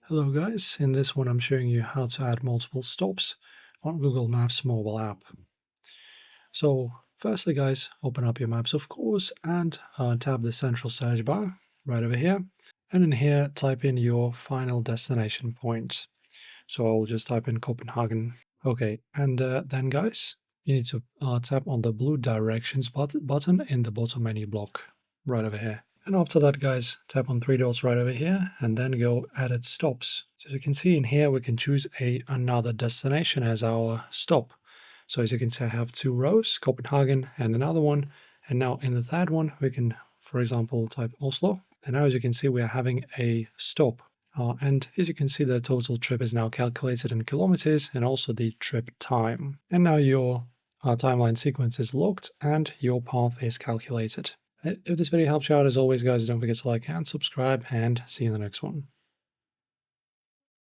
Hello guys, in this one I'm showing you how to add multiple stops on Google Maps mobile app. So firstly guys, open up your maps of course and tap the central search bar right over here. And in here type in your final destination point. So I'll just type in Copenhagen. Okay, and then guys, you need to tap on the blue directions button in the bottom menu block right over here. And after that, guys, tap on three dots right over here and then go edit stops. So as you can see in here, we can choose another destination as our stop. So as you can see, I have two rows, Copenhagen and another one. And now in the third one, we can, for example, type Oslo. And now as you can see, we are having a stop. And as you can see, the total trip is now calculated in kilometers and also the trip time. And now your timeline sequence is locked and your path is calculated. If this video helps you out, as always, guys, don't forget to like and subscribe, and see you in the next one.